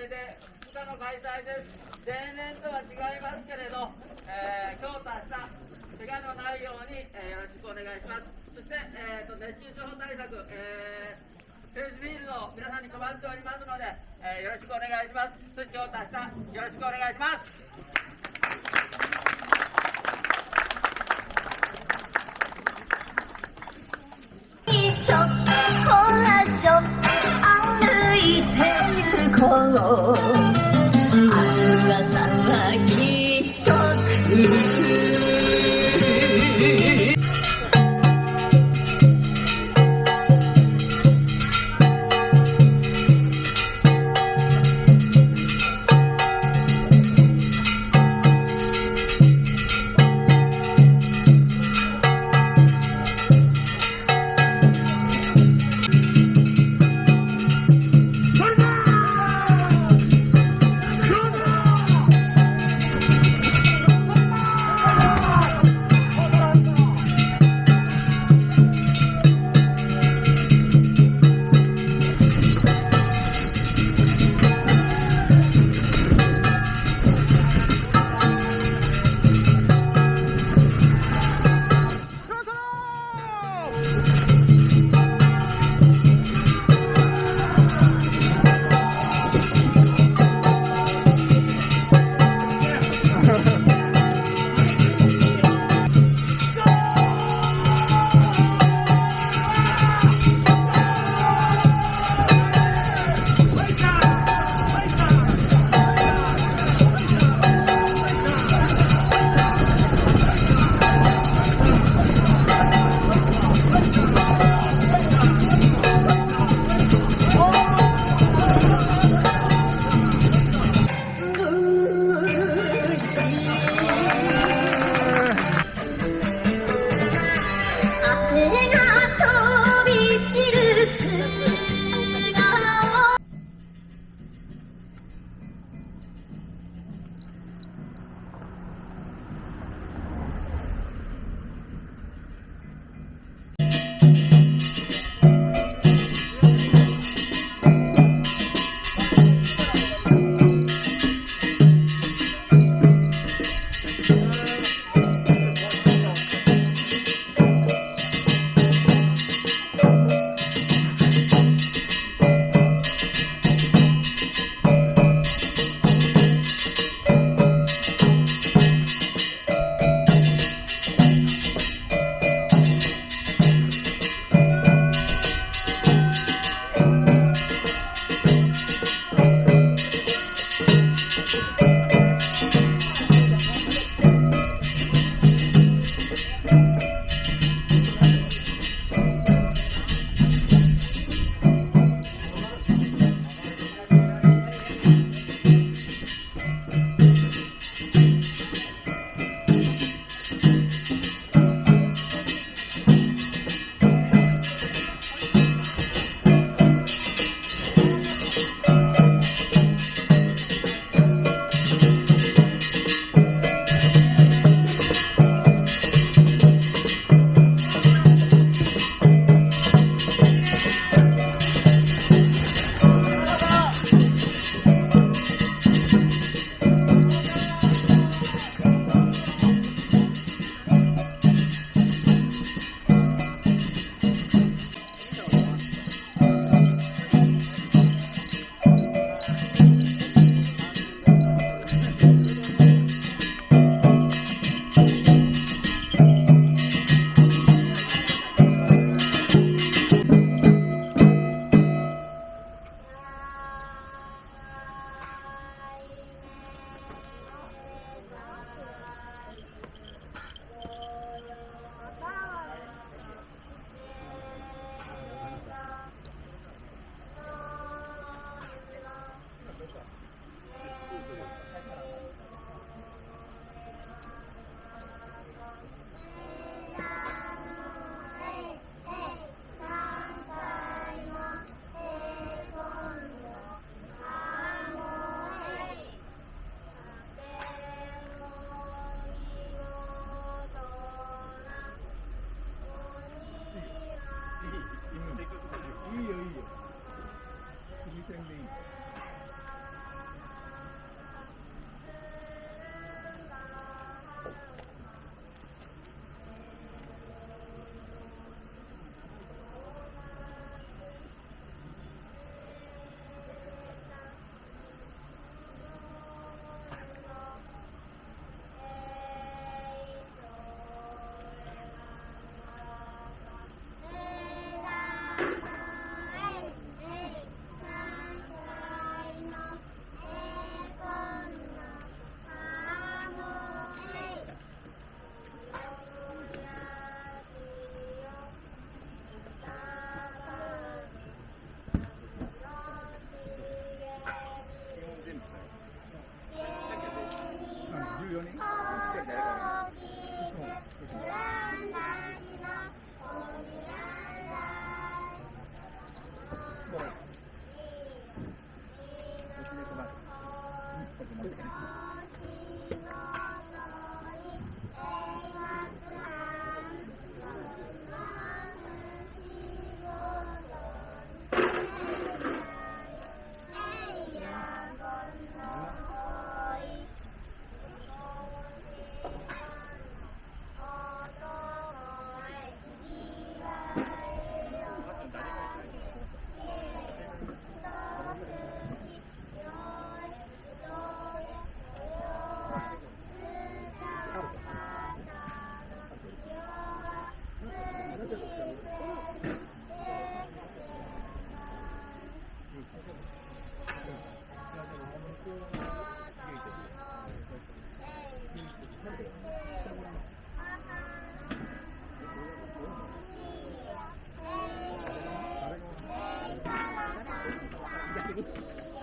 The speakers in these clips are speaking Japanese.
で2日の開催です。例年とは違いますけれど、強化した怪我のないように、よろしくお願いします。そして、熱中症対策、セールスフィールド皆さんに配っておりますので、よろしくお願いします。そして強化したよろしくお願いします。一緒ほらしょ歩いて行こう、明日朝はきっと来る。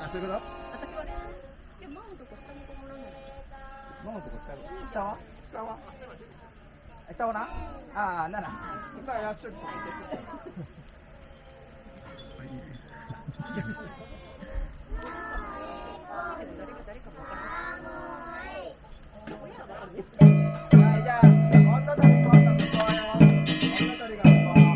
あ、そういうこと？私はね、でもマのとこ下にもらうの。マのとこ下は？下はな？ああ、7。一回やっとる。はい、じゃあ、女鳥今度向こうよ。女鳥が向こう。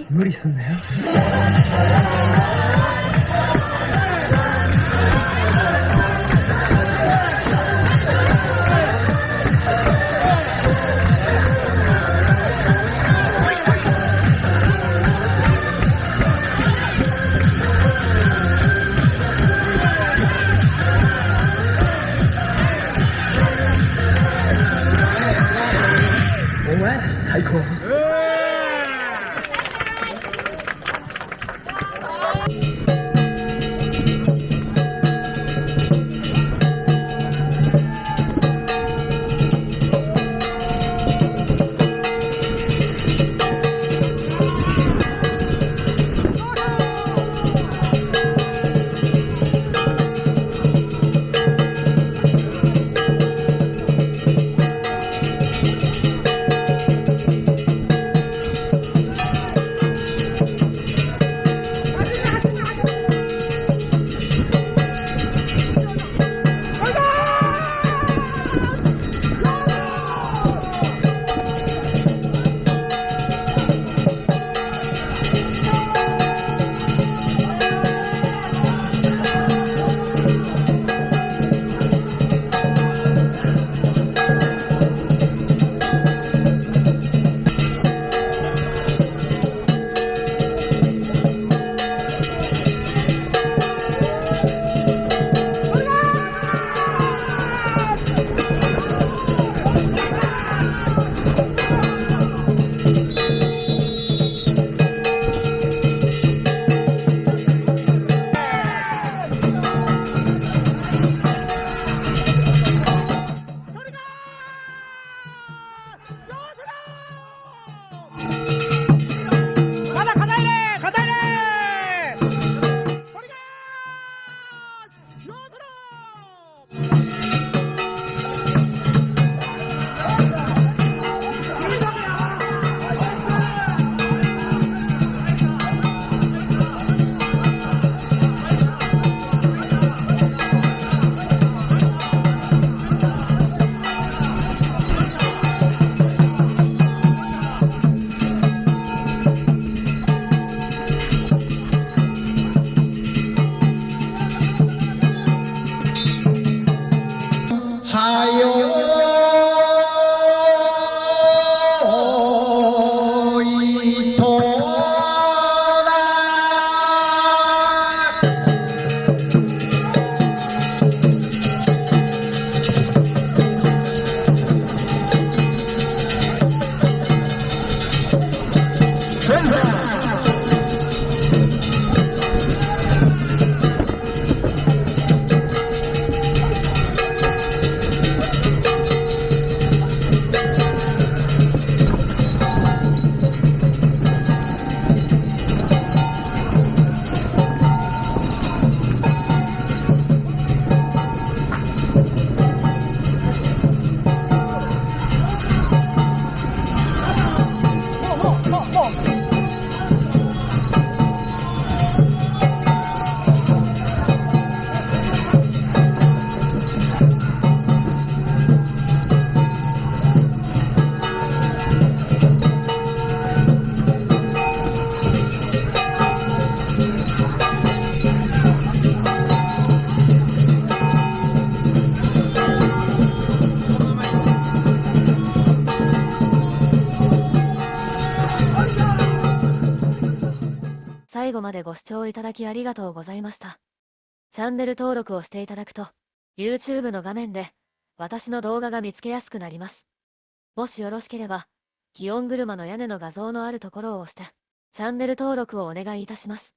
無理すんなよ。お前ら最高。最後までご視聴いただきありがとうございました。チャンネル登録をしていただくと、YouTube の画面で私の動画が見つけやすくなります。もしよろしければ、祇園車の屋根の画像のあるところを押して、チャンネル登録をお願いいたします。